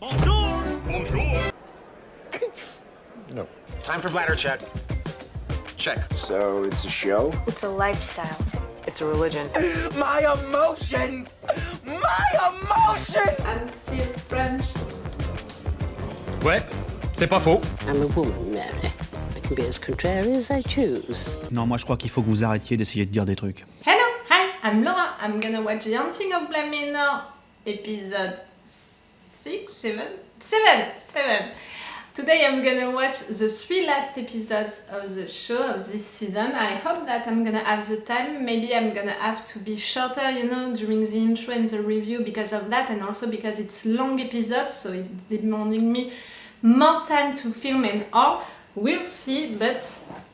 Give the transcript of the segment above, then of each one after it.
Bonjour! Bonjour! No. Time for bladder check. Check. So it's a show? It's a lifestyle. It's a religion. My emotions! My emotions! I'm still French. Ouais, c'est pas faux. I'm a woman, Mary. I can be as contrary as I choose. Non, moi je crois qu'il faut que vous arrêtiez d'essayer de dire des trucs. Hello, hi, I'm Laura. I'm gonna watch The Haunting of Bly Manor, episode 7. Today I'm gonna watch the 3 last episodes of the show of this season. I hope that I'm gonna have the time. Maybe I'm gonna have to be shorter, during the intro and the review because of that, and also because it's long episodes, so it's demanding me more time to film and all. We'll see, but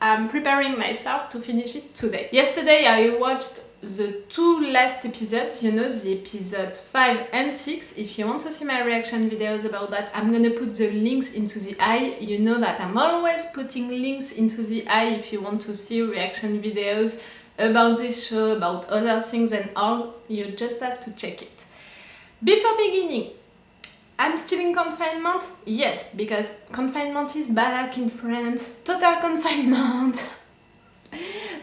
I'm preparing myself to finish it today. Yesterday I watched the 2 last episodes, the episodes 5 and 6. If you want to see my reaction videos about that, I'm gonna put the links into the eye. You know that I'm always putting links into the eye if you want to see reaction videos about this show, about other things and all. You just have to check it. Before beginning, I'm still in confinement? Yes, because confinement is back in France. Total confinement.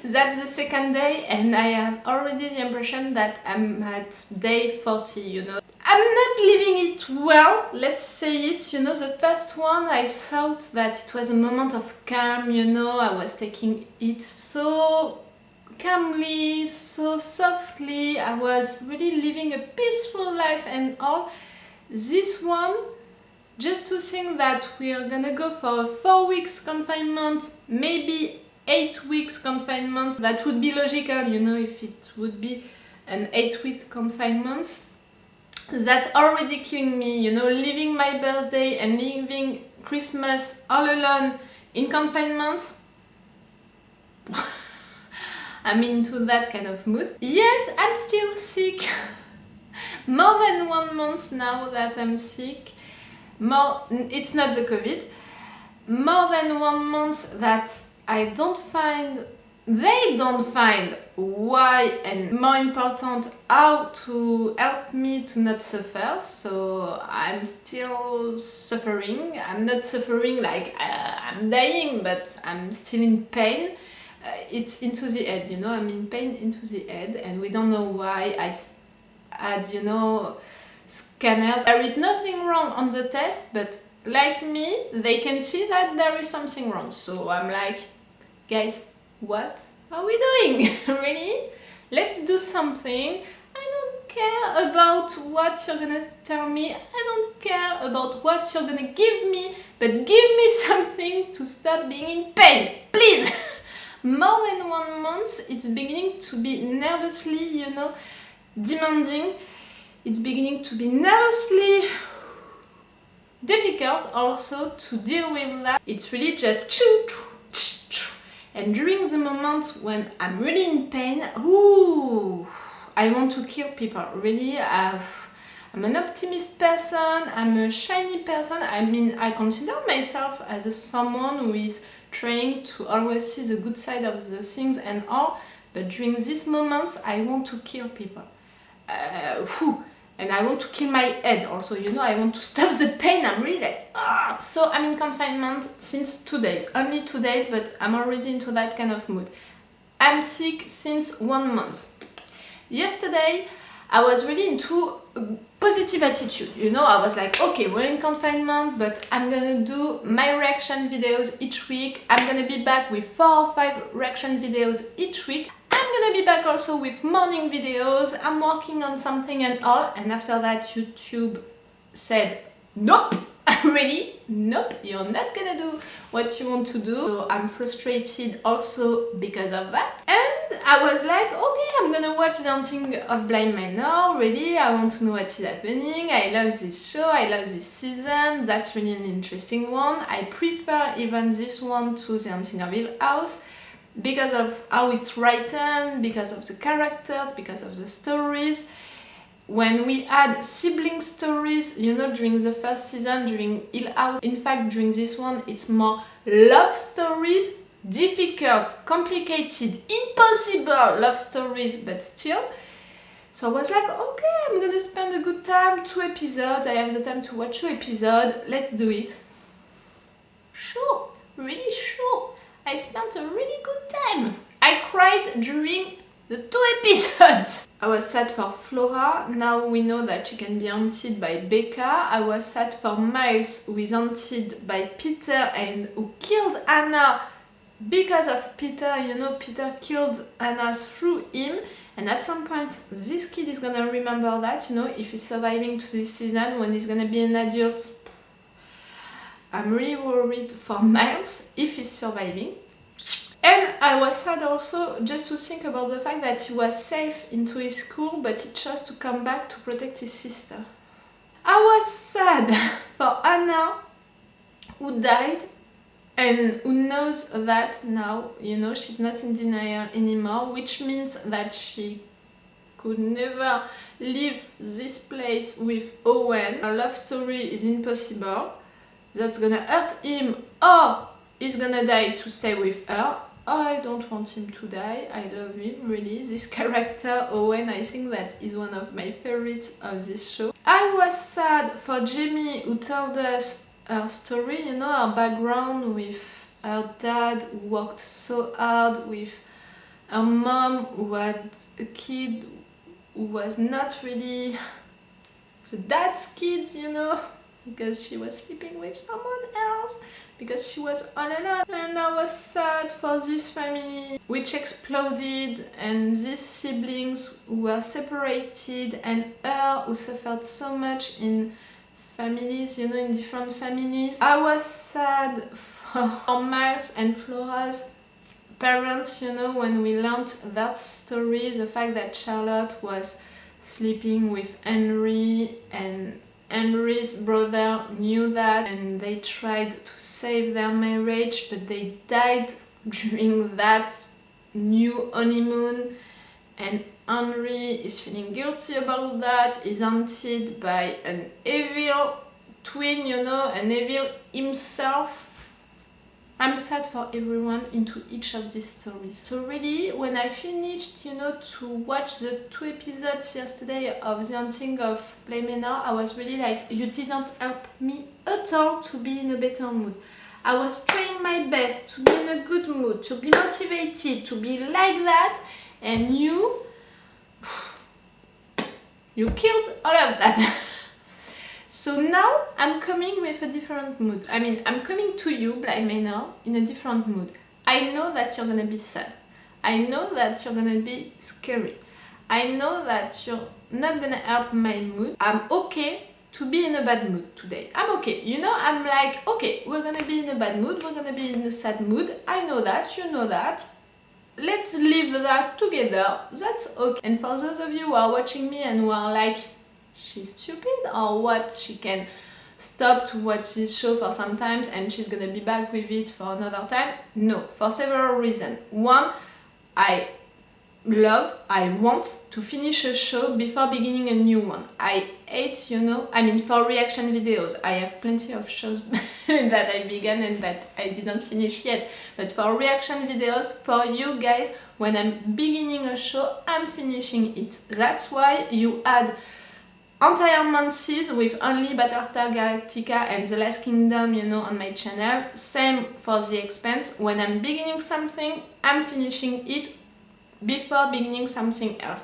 That's the second day and I have already the impression that I'm at day 40, I'm not living it well, let's say it, the first one I thought that it was a moment of calm, I was taking it so calmly, so softly, I was really living a peaceful life and all. This one, just to think that we're gonna go for a 4 weeks confinement, maybe 8 weeks confinement, that would be logical, if it would be an 8-week confinement. That's already killing me, living my birthday and living Christmas all alone in confinement. I'm into that kind of mood. Yes, I'm still sick. More than 1 month now that I'm sick. It's not the COVID. More than 1 month that they don't find why, and more important, how to help me to not suffer. So I'm still suffering. I'm not suffering like I'm dying, but I'm still in pain. It's into the head, I'm in pain into the head, and we don't know why. I had, scanners. There is nothing wrong on the test, but like me, they can see that there is something wrong. So I'm like, guys, what are we doing? Really? Let's do something. I don't care about what you're gonna tell me. I don't care about what you're gonna give me, but give me something to stop being in pain, please. More than 1 month, it's beginning to be nervously, demanding. It's beginning to be nervously difficult also to deal with that. It's really just and during the moment when I'm really in pain, I want to kill people, really. I'm an optimist person, I'm a shiny person. I consider myself as someone who is trying to always see the good side of the things and all, but during these moments I want to kill people. And I want to kill my head also, I want to stop the pain. I'm really like, So I'm in confinement since 2 days, only 2 days, but I'm already into that kind of mood. I'm sick since 1 month. Yesterday, I was really into a positive attitude, I was like, okay, we're in confinement, but I'm gonna do my reaction videos each week. I'm gonna be back with 4 or 5 reaction videos each week. I'm gonna be back also with morning videos. I'm working on something and all, and after that YouTube said, nope, really, nope, you're not gonna do what you want to do. So I'm frustrated also because of that. And I was like, okay, I'm gonna watch The Haunting of Bly Manor, really, I want to know what is happening. I love this show, I love this season, that's really an interesting one. I prefer even this one to The Haunting of Hill House, because of how it's written, because of the characters, because of the stories. When we had sibling stories, during the first season, during Hill House, in fact during this one it's more love stories, difficult, complicated, impossible love stories, but still. So I was like, okay, I'm gonna spend a good time, 2 episodes, I have the time to watch 2 episodes, let's do it. Sure, really sure. I spent a really good time. I cried during the 2 episodes. I was sad for Flora. Now we know that she can be haunted by Becca. I was sad for Miles, who is haunted by Peter and who killed Anna because of Peter. You know, Peter killed Anna through him. And at some point, this kid is gonna remember that, you know, if he's surviving to this season, when he's gonna be an adult. I'm really worried for Miles, if he's surviving. And I was sad also just to think about the fact that he was safe into his school, but he chose to come back to protect his sister. I was sad for Anna, who died, and who knows that now, you know, she's not in denial anymore, which means that she could never leave this place with Owen. A love story is impossible. That's gonna hurt him, or he's gonna die to stay with her. I don't want him to die. I love him, really. This character, Owen, I think that is one of my favorites of this show. I was sad for Jamie, who told us her story, you know, her background with her dad who worked so hard, with her mom who had a kid who was not really the dad's kid, you know, because she was sleeping with someone else, because she was all alone. And I was sad for this family which exploded, and these siblings who were separated, and her who suffered so much in families, you know, in different families. I was sad for Miles and Flora's parents, you know, when we learned that story, the fact that Charlotte was sleeping with Henry, and Henry's brother knew that, and they tried to save their marriage, but they died during that new honeymoon, and Henry is feeling guilty about that. He's haunted by an evil twin, you know, an evil himself. I'm sad for everyone into each of these stories. So really, when I finished, you know, to watch the 2 episodes yesterday of The Haunting of Bly Manor, I was really like, you didn't help me at all to be in a better mood. I was trying my best to be in a good mood, to be motivated, to be like that, and you killed all of that. So now I'm coming with a different mood. I mean, I'm coming to you, Bly Manor, in a different mood. I know that you're gonna be sad. I know that you're gonna be scary. I know that you're not gonna help my mood. I'm okay to be in a bad mood today. I'm okay. You know, I'm like, okay, we're gonna be in a bad mood, we're gonna be in a sad mood. I know that, you know that. Let's live that together. That's okay. And for those of you who are watching me and who are like, she's stupid or what, she can stop to watch this show for some time and she's gonna be back with it for another time. No, for several reasons. One, I want to finish a show before beginning a new one. I hate, you know, I mean, for reaction videos, I have plenty of shows that I began and that I didn't finish yet. But for reaction videos, for you guys, when I'm beginning a show, I'm finishing it. That's why you add entire months with only Battlestar Galactica and The Last Kingdom, you know, on my channel. Same for The Expanse. When I'm beginning something, I'm finishing it before beginning something else.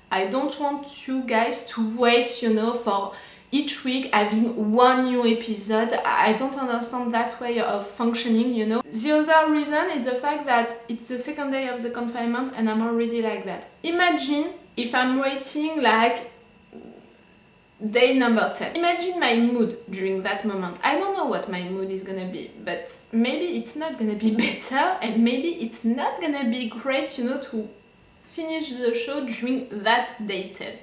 I don't want you guys to wait, you know, for each week having one new episode. I don't understand that way of functioning, you know. The other reason is the fact that it's the second day of the confinement and I'm already like that. Imagine if I'm waiting like day number 10. Imagine my mood during that moment. I don't know what my mood is gonna be, but maybe it's not gonna be better and maybe it's not gonna be great, you know, to finish the show during that day 10.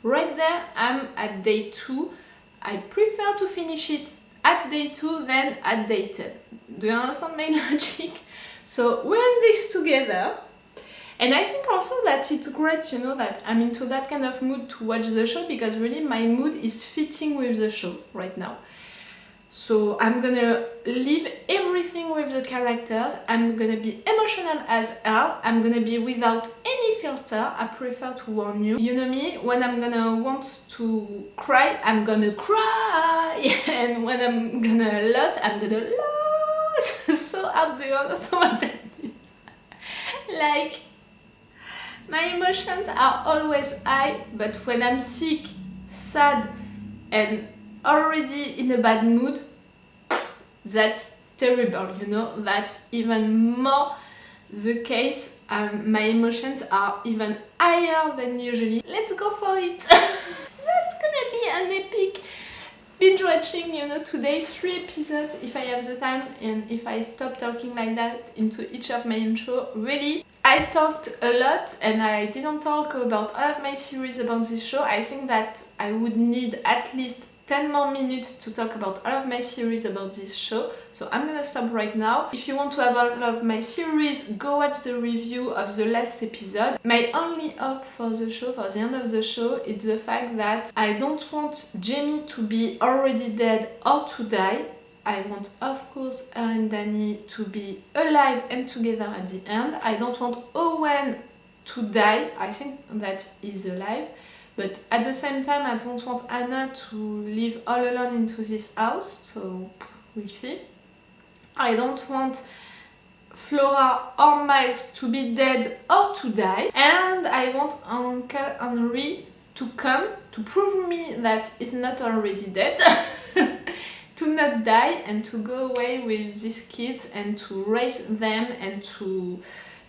Right there, I'm at day 2. I prefer to finish it at day 2 than at day 10. Do you understand my logic? So we're in this together. And I think also that it's great, you know, that I'm into that kind of mood to watch the show because really my mood is fitting with the show right now. So I'm gonna leave everything with the characters. I'm gonna be emotional as hell. I'm gonna be without any filter. I prefer to warn you. You know me, when I'm gonna want to cry, I'm gonna cry. And when I'm gonna lose, I'm gonna lose. So hard, do you understand what I mean? Like, my emotions are always high, but when I'm sick, sad, and already in a bad mood, that's terrible, you know. That's even more the case. My emotions are even higher than usually. Let's go for it. That's gonna be an epic binge watching, you know, today's 3 episodes if I have the time and if I stop talking like that into each of my intro. Really, I talked a lot and I didn't talk about all of my series about this show. I think that I would need at least 10 more minutes to talk about all of my series about this show, so I'm gonna stop right now. If you want to have all of my series, go watch the review of the last episode. My only hope for the show, for the end of the show, is the fact that I don't want Jamie to be already dead or to die. I want, of course, her and Danny to be alive and together at the end. I don't want Owen to die. I think that he's alive. But at the same time, I don't want Anna to live all alone into this house, so we'll see. I don't want Flora or Miles to be dead or to die. And I want Uncle Henry to come to prove me that he's not already dead. To not die and to go away with these kids and to raise them and to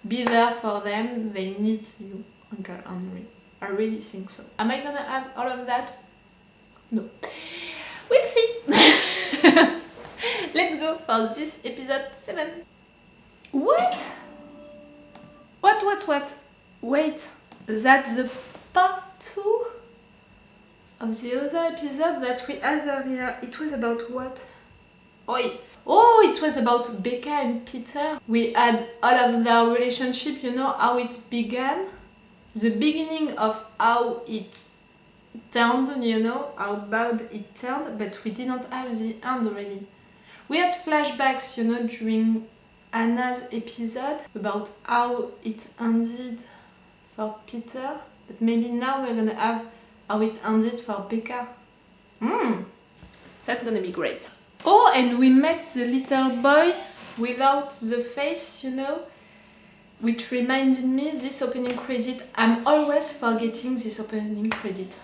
be there for them. They need you, Uncle Henry. I really think so. Am I gonna have all of that? No. We'll see. Let's go for this episode 7. What? What? Wait, that's the part 2 of the other episode that we had earlier. It was about what? Oh, it was about Becca and Peter. We had all of their relationship, you know, how it began. The beginning of how it turned, you know, how bad it turned, but we didn't have the end really. We had flashbacks, you know, during Anna's episode about how it ended for Peter, but maybe now we're gonna have how it ended for Becca. That's gonna be great. Oh, and we met the little boy without the face, you know, which reminded me this opening credit. I'm always forgetting this opening credit.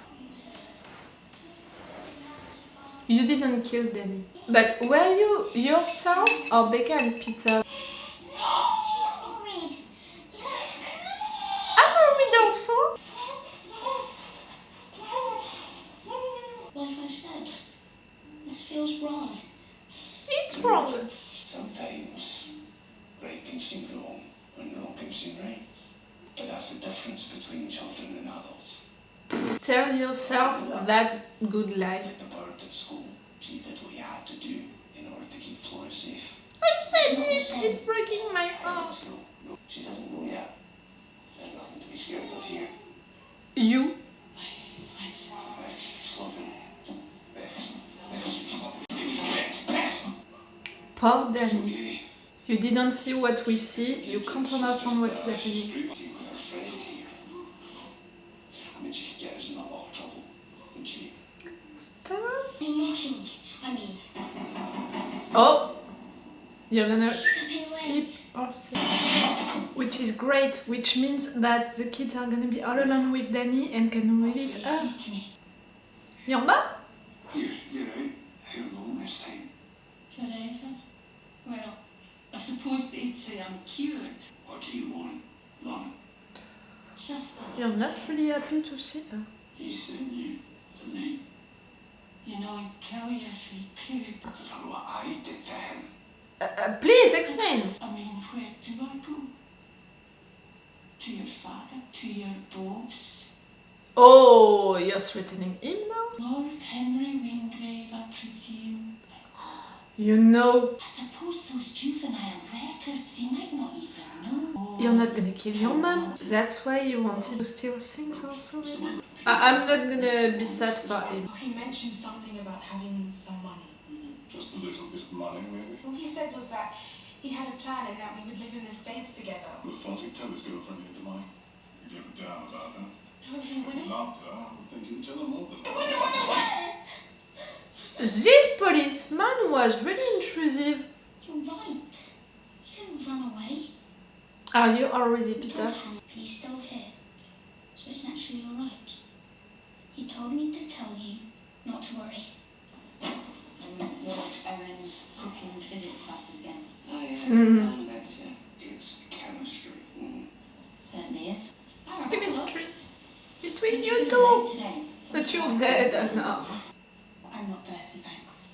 You didn't kill Danny. But were you yourself or Becca and Peter? I'm worried also. Like I said, this feels wrong. It's wrong. Sometimes right can seem wrong and wrong can seem right. But that's the difference between children and adults. Tell yourself that good lie. Like the bird at school, so you did what you had to do in order to keep Flora safe. I said it! It's breaking my heart. No, she doesn't know yet. There's nothing to be scared of here. You? Poor Danny. You didn't see what we see, you can't understand what is happening. Stop. Oh! You're gonna sleep or sleep. Which is great, which means that the kids are gonna be all alone with Danny and can release her. Yamba? You're out. How long this time? Forever? Well, I suppose they'd say I'm cured. What do you want, Lon? Just that. You're not really happy to see her. He sent you the name You know, he'd kill you if he could. for what I did to him. Please explain. I mean, where do I go? To your father? To your boss? Oh, you're threatening him now? Lord Henry Wingrave, I presume. You know. I suppose those juvenile records, he might not even know. You're not gonna kill your mom. That's why you wanted to steal things also, maybe? I'm not gonna be sad for him. He mentioned something about having some money. Just little bit of money, maybe. All he said was that he had a plan and that we would live in the States together. I thought he'd tell his girlfriend he had the money. He gave a damn about her. No, he If he wouldn't. loved her, I would think he'd tell her more than He wouldn't run away! This policeman was really intrusive. You're right. He didn't run away. Are you already, He Peter? told Hannah he's still here. So it's actually all right. He told me to tell you not to worry. What Erin's cooking physics classes again? Oh, yeah, Mhm. it's chemistry. Certainly is. Chemistry between Did you feel two. late today? But you're dead now. I'm not thirsty, thanks.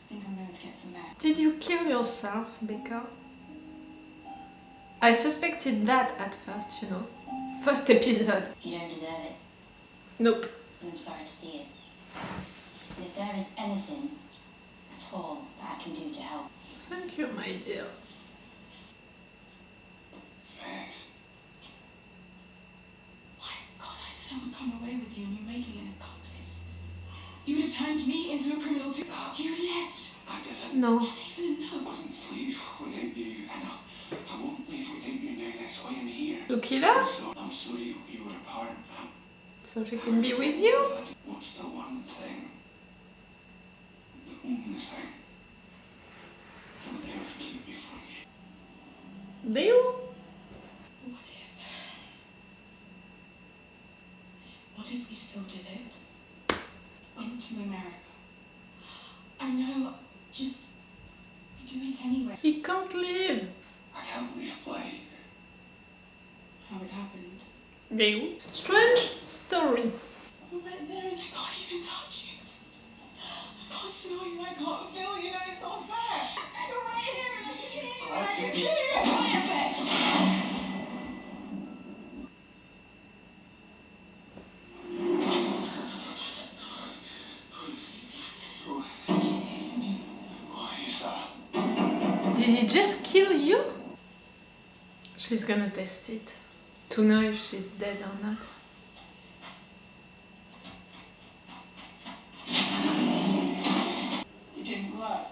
I think I'm going to get some milk. Did you kill yourself, Becca? I suspected that at first, you know. First episode. You don't deserve it. Nope. And I'm sorry to see it. And if there is anything at all that I can do to help, Thank you, my dear. Thanks. My God, I said I would come away with you and you made me an accomplice. You would have turned me into a criminal too. You left. I didn't. No. Not even a note. Wouldn't leave without you, Anna. I won't leave without you now. That's why I'm here. To kill her? I'm sorry you were apart. So she can be with you? What's the one thing? The only thing that will ever keep me from you? Deal? What if we still did it? Went to America. I know, just do it anyway. He can't live. I can't leave play. How it happened. Deal? Strange story. I'm right there and I can't even touch you. I can't smell you, I can't feel you, no, it's not fair. You're right here and I can hear you, and I can feel you, it's not your bed. Why is that? Did he just kill you? She's gonna test it. To know if she's dead or not. It didn't work.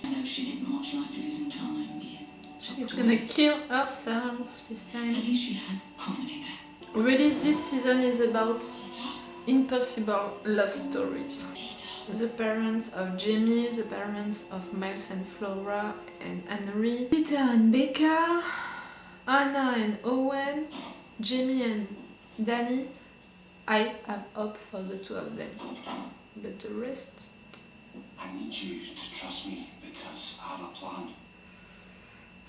though she didn't much like losing time, yeah. She's gonna kill herself this At time. least she had company there. Really, this season is about impossible love stories. The parents of Jamie, the parents of Miles and Flora and Henry, Peter and Becca, Anna and Owen, Jamie and Danny. I have hope for the two of them, but the rest... I need you to trust me because I have a plan.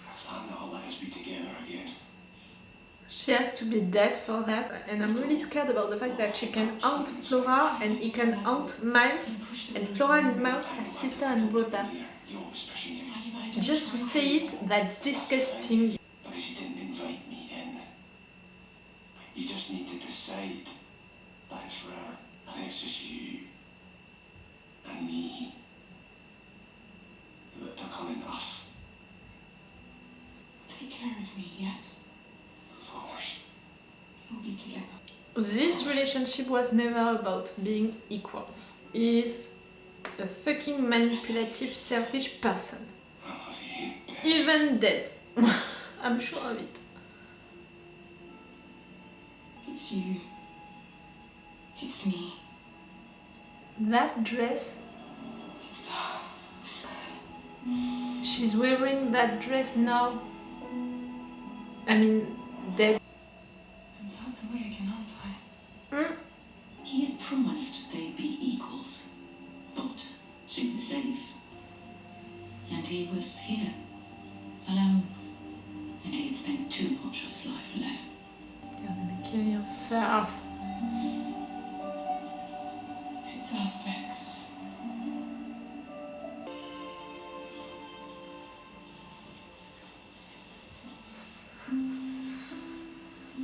A plan that will let us be together again. She has to be dead for that, and I'm really scared about the fact that she can haunt Flora and he can haunt Miles, and Flora and Miles are sister and brother. You're always pushing me. Just to say it, that's disgusting. Because you didn't invite me in. You just need to decide that it's for her. I think it's just you and me that becoming us. Take care of me, yes? Of course. We'll be together. This relationship was never about being equals. He's a fucking manipulative, selfish person. I love you. Even dead. I'm sure of it. It's you. It's me. That dress, It's us. she's wearing that dress now. I mean, dead. I'm tucked away again, aren't I? He had promised they'd be equals, but she was safe. And he was here, alone. And he had spent too much of his life alone. You're gonna kill yourself. It's us, Bex.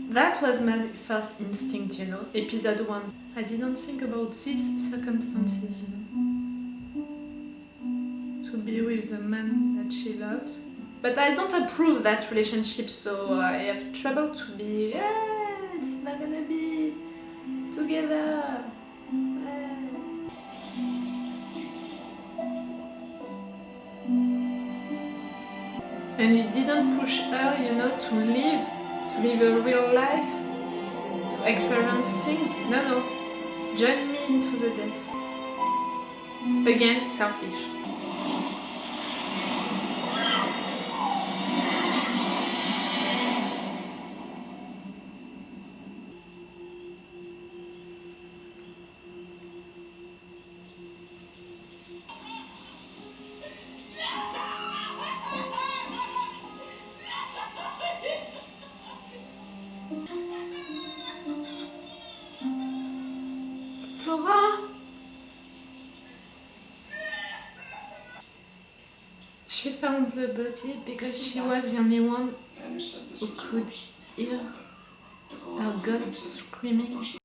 That was my first instinct, you know, episode 1. I didn't think about these circumstances, you know. To be with the man that she loves. But I don't approve that relationship, so I have trouble to be, yes, we're gonna be together. And he didn't push her, you know, to live a real life, to experience things. No. Join me into the death. Again, selfish. Flora? She found the body because she was the only one who could hear her ghost screaming.